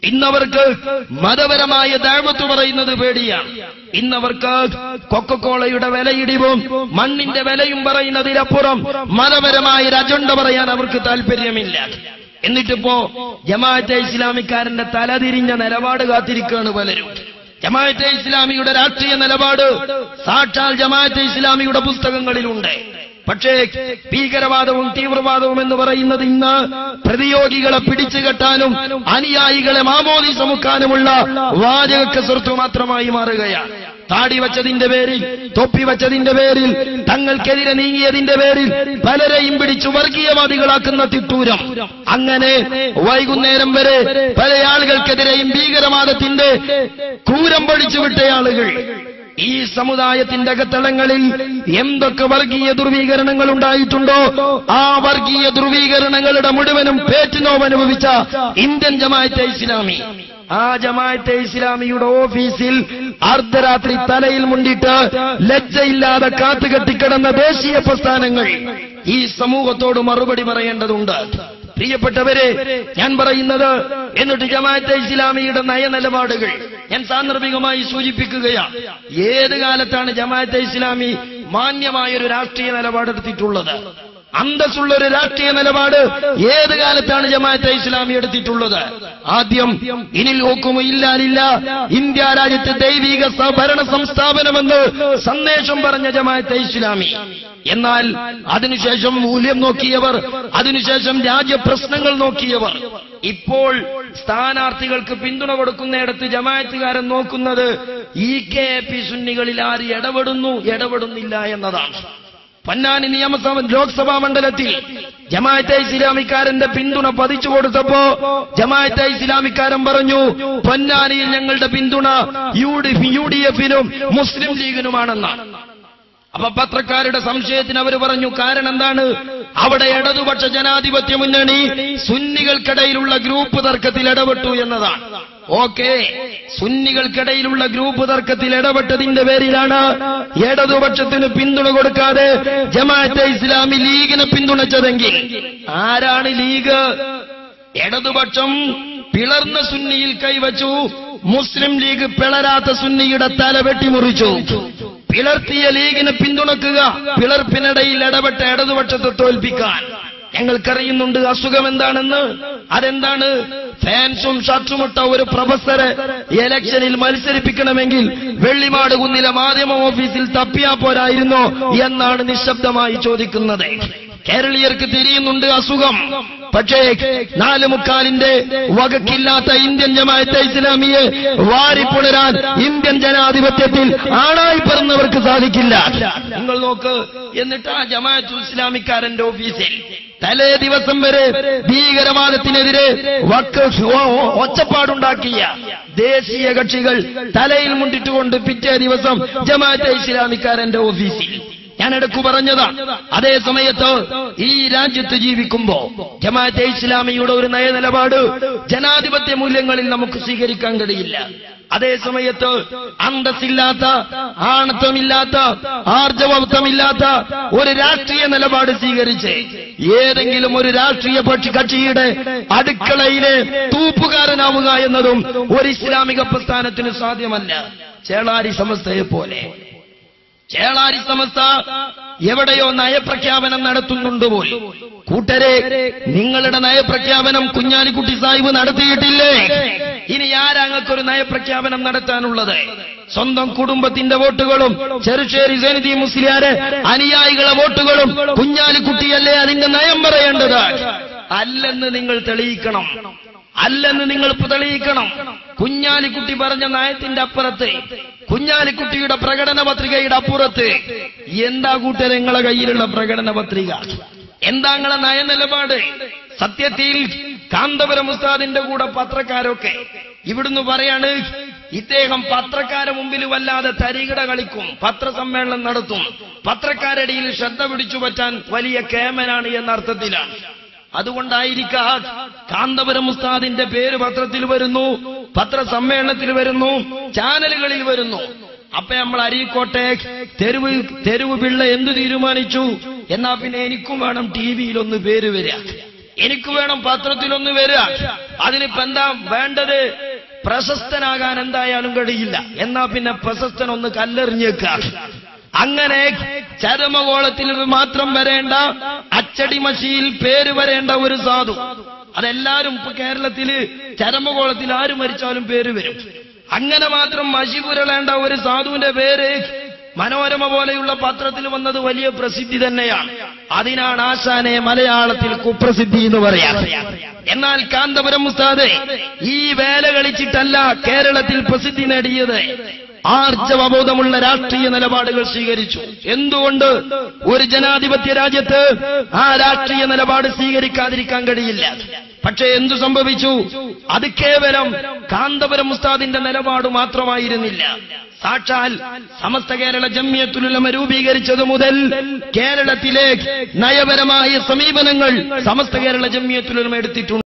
ഇന്നവർക്ക് മതപരമായ ദഅവത്ത് പറയുന്നത് പേടിയാണ്. ഇന്നവർക്ക് കൊക്കക്കോളയുടെ വിലയിടിവും മണ്ണിന്റെ വിലയും പറയുന്നതിലപ്പുറം മതപരമായ ഒരു അജണ്ട പറയാൻ അവർക്ക് താല്പര്യമില്ല. എന്നിട്ടിപ്പോ ജമാഅത്തെ ഇസ്ലാമിക്കാരന്റെ തലതിരിഞ്ഞ നിലപാട് കാത്തിരിക്കുകയാണ് പലരും. ജമാഅത്തെ ഇസ്ലാമിയുടെ രാഷ്ട്രീയ നിലപാട് സാക്ഷാൽ ജമാഅത്തെ ഇസ്ലാമിയുടെ പുസ്തകങ്ങളിലുണ്ട്. പക്ഷേ ഭീകരവാദവും തീവ്രവാദവും എന്ന് പറയുന്നത് ഇന്ന് പ്രതിയോഗികളെ പിടിച്ചുകെട്ടാനും അനുയായികളെ മാമോദീസ മുക്കാനുമുള്ള വാചക കസർത്ത് മാത്രമായി മാറുകയാണ്. താടി വച്ചതിന്റെ പേരിൽ, തൊപ്പി വച്ചതിന്റെ പേരിൽ, തങ്ങൾക്കെതിരെ നീങ്ങിയതിന്റെ പേരിൽ പലരെയും പിടിച്ചു വർഗീയവാദികളാക്കുന്ന തിട്ടൂരം. അങ്ങനെ വൈകുന്നേരം വരെ പല ആളുകൾക്കെതിരെയും ഭീകരവാദത്തിന്റെ ക്രൂരം പൊഴിച്ചു വിട്ട ആളുകൾ. ഈ സമുദായത്തിന്റെ അകത്തളങ്ങളിൽ എന്തൊക്കെ വർഗീയ ധ്രുവീകരണങ്ങൾ ഉണ്ടായിട്ടുണ്ടോ ആ വർഗീയ ധ്രുവീകരണങ്ങളുടെ മുഴുവനും പേറ്റുനോവ് അനുഭവിച്ച ഇന്ത്യൻ ജമാഅത്തെ ഇസ്ലാമി, ആ ജമാഅത്തെ ഇസ്ലാമിയുടെ ഓഫീസിൽ അർദ്ധരാത്രി തലയിൽ മുണ്ടിട്ട് ലജ്ജയില്ലാതെ കാത്തുകെട്ടിക്കിടന്ന ദേശീയ പ്രസ്ഥാനങ്ങൾ ഈ സമൂഹത്തോട് മറുപടി പറയേണ്ടതുണ്ട്. പ്രിയപ്പെട്ടവരെ, ഞാൻ പറയുന്നത് എന്നിട്ട് ജമാഅത്തെ ഇസ്ലാമിയുടെ നയനിലപാടുകൾ ഞാൻ സാന്ദർഭികമായി സൂചിപ്പിക്കുകയാണ്. ഏത് കാലത്താണ് ജമാഅത്തെ ഇസ്ലാമി മാന്യമായൊരു രാഷ്ട്രീയ നിലപാടെടുത്തിട്ടുള്ളത്? അന്തസ്സുള്ളൊരു രാഷ്ട്രീയ നിലപാട് ഏത് കാലത്താണ് ജമാഅത്തെ ഇസ്ലാമി എടുത്തിട്ടുള്ളത്? ആദ്യം ഇനിൽ ഹുക്കുമു ഇല്ലാ ലില്ലാഹ്, ഇന്ത്യ രാജ്യത്തെ ദൈവിക ഭരണ സംസ്ഥാപനമെന്ന് സന്ദേശം പറഞ്ഞ ജമാഅത്തെ ഇസ്ലാമി. എന്നാൽ അതിനുശേഷം മൂല്യം നോക്കിയവർ, അതിനുശേഷം രാജ്യപ്രശ്നങ്ങൾ നോക്കിയവർ. ഇപ്പോൾ സ്ഥാനാർത്ഥികൾക്ക് പിന്തുണ കൊടുക്കുന്നിടത്ത് ജമാഅത്തുകാരൻ നോക്കുന്നത് ഈ KAP സുന്നികളിൽ ആര് ഇടപെടുന്നില്ല എന്നതാണ്. പൊന്നാനി ലോക്സഭാ മണ്ഡലത്തിൽ ജമാഅത്തെ ഇസ്ലാമിക്കാരന്റെ പിന്തുണ പതിച്ചു കൊടുത്തപ്പോ ജമാഅത്തെ ഇസ്ലാമിക്കാരൻ പറഞ്ഞു, പൊന്നാനിയിൽ ഞങ്ങളുടെ പിന്തുണ UDF-നും മുസ്ലിം ലീഗിനുമാണെന്നാണ്. അപ്പൊ പത്രക്കാരുടെ സംശയത്തിന് അവർ പറഞ്ഞു, കാരണം എന്താണ്? അവിടെ ഇടതുപക്ഷ ജനാധിപത്യ മുന്നണി സുന്നികൾക്കിടയിലുള്ള ഗ്രൂപ്പ് തർക്കത്തിൽ ഇടപെട്ടു എന്നതാണ്. ഓക്കെ, സുന്നികൾക്കിടയിലുള്ള ഗ്രൂപ്പ് തർക്കത്തിൽ ഇടപെട്ടതിന്റെ പേരിലാണ് ഇടതുപക്ഷത്തിന് പിന്തുണ കൊടുക്കാതെ ജമാഅത്തെ ഇസ്ലാമി ലീഗിനെ പിന്തുണച്ചതെങ്കിൽ ആരാണ് ലീഗ്? ഇടതുപക്ഷം പിളർന്ന സുന്നിയിൽ കൈവച്ചു, മുസ്ലിം ലീഗ് പിളരാത്ത സുന്നിയുടെ തല വെട്ടിമുറിച്ചു. പിളർത്തിയ ലീഗിനെ പിന്തുണക്കുക, പിളർപ്പിനിടയിൽ ഇടപെട്ട ഇടതുപക്ഷത്തെ തോൽപ്പിക്കാൻ. ഞങ്ങൾക്കറിയുന്നുണ്ട് അസുഖം എന്താണെന്ന്. അതെന്താണ്? ഫാൻസും ഷർട്ടുമിട്ട ഒരു പ്രൊഫസറെ ഇലക്ഷനിൽ മത്സരിപ്പിക്കണമെങ്കിൽ വെള്ളിമാട് കുന്നിലെ മാധ്യമ ഓഫീസിൽ തപ്പിയാ പോരായിരുന്നോ എന്നാണ് നിശബ്ദമായി ചോദിക്കുന്നത്. കേരളീയർക്ക് തിരിയുന്നുണ്ട് അസുഖം. പക്ഷേ 4/4 വകക്കില്ലാത്ത ഇന്ത്യൻ ജമാഅത്തെ ഇസ്ലാമിയെ വാരിപ്പുണരാൻ ഇന്ത്യൻ ജനാധിപത്യത്തിൽ ആണായി പറഞ്ഞവർക്ക് സാധിക്കില്ല. നിങ്ങൾ നോക്ക്, എന്നിട്ട് ആ ജമാഅത്ത് ഇസ്ലാമിക്കാരന്റെ ഓഫീസിൽ തലേ ദിവസം വരെ ഭീകരവാദത്തിനെതിരെ ഒച്ചപ്പാടുണ്ടാക്കിയ ദേശീയ കക്ഷികൾ തലയിൽ മുണ്ടിട്ടുകൊണ്ട് പിറ്റേ ദിവസം ജമാഅത്തെ ഇസ്ലാമിക്കാരന്റെ ഓഫീസിൽ. ഞാൻ ഇടയ്ക്കു പറഞ്ഞതാ, അതേ സമയത്ത് ഈ രാജ്യത്ത് ജീവിക്കുമ്പോ ജമാഅത്തെ ഇസ്ലാമിയുടെ ഒരു നയനിലപാട് ജനാധിപത്യ മൂല്യങ്ങളിൽ നമുക്ക് സ്വീകരിക്കാൻ കഴിയില്ല. അതേ സമയത്ത് അന്തസ്സില്ലാത്ത, ആണത്വമില്ലാത്ത, ആർജവത്വമില്ലാത്ത ഒരു രാഷ്ട്രീയ നിലപാട് സ്വീകരിച്ച് ഏതെങ്കിലും ഒരു രാഷ്ട്രീയ കക്ഷിയുടെ അടുക്കളയിലെ തൂപ്പുകാരനാവുക എന്നതും ഒരു ഇസ്ലാമിക പ്രസ്ഥാനത്തിന് സാധ്യമല്ല. ചേളാരി സമസ്തയെ പോലെ ചേളാരി സമസ്ത എവിടെയോ നയപ്രഖ്യാപനം നടത്തുന്നുണ്ട് പോൽ. കൂട്ടരെ, നിങ്ങളുടെ നയപ്രഖ്യാപനം കുഞ്ഞാലിക്കുട്ടി സാഹിബ് നടത്തിയിട്ടില്ലേ? ഇനി ആരാങ്ങൾക്കൊരു നയപ്രഖ്യാപനം നടത്താനുള്ളത്? സ്വന്തം കുടുംബത്തിന്റെ വോട്ടുകളും ചെറുശ്ശേരി സൈനുദ്ദീൻ മുസ്ലിയാരെ അനുയായികളെ വോട്ടുകളും കുഞ്ഞാലിക്കുട്ടിയല്ലേ അതിന്റെ നയം പറയേണ്ടത്? അല്ലെന്ന് നിങ്ങൾ തെളിയിക്കണം. കുഞ്ഞാലിക്കുട്ടി പറഞ്ഞ നയത്തിന്റെ അപ്പുറത്ത്, കുഞ്ഞാലിക്കുട്ടിയുടെ പ്രകടന പത്രികയുടെ അപ്പുറത്ത് എന്താ കൂട്ടരെ നിങ്ങളെ കയ്യിലുള്ള പ്രകടന പത്രിക? എന്താ നിങ്ങളെ നയനിലപാട്? സത്യത്തിൽ കാന്തപുരം ഉസ്താദിന്റെ കൂടെ പത്രക്കാരൊക്കെ ഇവിടുന്ന് പറയാണ്, ഇദ്ദേഹം പത്രക്കാരെ മുമ്പിൽ വല്ലാതെ തരികിട കളിക്കും, പത്രസമ്മേളനം നടത്തും, പത്രക്കാരടിയിൽ ശ്രദ്ധ പിടിച്ചു പറ്റാൻ വലിയ കേമനാണ് എന്ന അർത്ഥത്തിലാണ്. അതുകൊണ്ടായിരിക്കാം കാന്തപുരം ഉസ്താദിന്റെ പേര് പത്രത്തിൽ വരുന്നു, പത്രസമ്മേളനത്തിൽ വരുന്നു, ചാനലുകളിൽ വരുന്നു. അപ്പൊ നമ്മൾ അരീക്കോട്ടെ തെരുവ് പിള്ള എന്തു തീരുമാനിച്ചു? എന്നാ പിന്നെ എനിക്കും വേണം TV-യിൽ ഒന്ന് പേര് വരിക. എനിക്ക് വേണം പത്രത്തിലൊന്ന് വരിക. അതിനിപ്പോ എന്താ വേണ്ടത്? പ്രശസ്തനാകാൻ എന്തായാലും കഴിയില്ല. എന്നാ പിന്നെ പ്രശസ്തനൊന്ന് കല്ലെറിഞ്ഞേക്കുക. അങ്ങനെ ചരമകോളത്തിൽ മാത്രം വരേണ്ട, അച്ചടി മഷിയിൽ പേര് വരേണ്ട ഒരു സാധു. അതെല്ലാരും ഇപ്പൊ കേരളത്തില് ചരമകോളത്തിൽ ആര് മരിച്ചാലും പേര് വരും. അങ്ങനെ മാത്രം മഷി പുരളേണ്ട ഒരു സാധുവിന്റെ പേര് മനോരമ പോലെയുള്ള പത്രത്തിൽ വന്നത് വലിയ പ്രസിദ്ധി തന്നെയാണ്. അതിനാണ് ആശാനെ മലയാളത്തിൽ കുപ്രസിദ്ധി എന്ന് പറയാം. എന്നാൽ കാന്തപുരം ഉസ്താദ് ഈ വേല കളിച്ചിട്ടല്ല കേരളത്തിൽ പ്രസിദ്ധി നേടിയത്. ആർജവബോധമുള്ള രാഷ്ട്രീയ നിലപാടുകൾ സ്വീകരിച്ചു. എന്തുകൊണ്ട്? ഒരു ജനാധിപത്യ രാജ്യത്ത് ആ രാഷ്ട്രീയ നിലപാട് സ്വീകരിക്കാതിരിക്കാൻ കഴിയില്ല. പക്ഷേ എന്തു സംഭവിച്ചു? അത് കേവലം കാന്തപുരം ഉസ്താദിന്റെ നിലപാട് മാത്രമായിരുന്നില്ല. സാക്ഷാൽ സമസ്ത കേരള ജംഇയ്യത്തുൽ ഉലമ രൂപീകരിച്ചതു മുതൽ കേരളത്തിലെ നയപരമായ സമീപനങ്ങൾ സമസ്ത കേരള ജംഇയ്യത്തുൽ ഉലമ എടുത്തിട്ടുണ്ട്.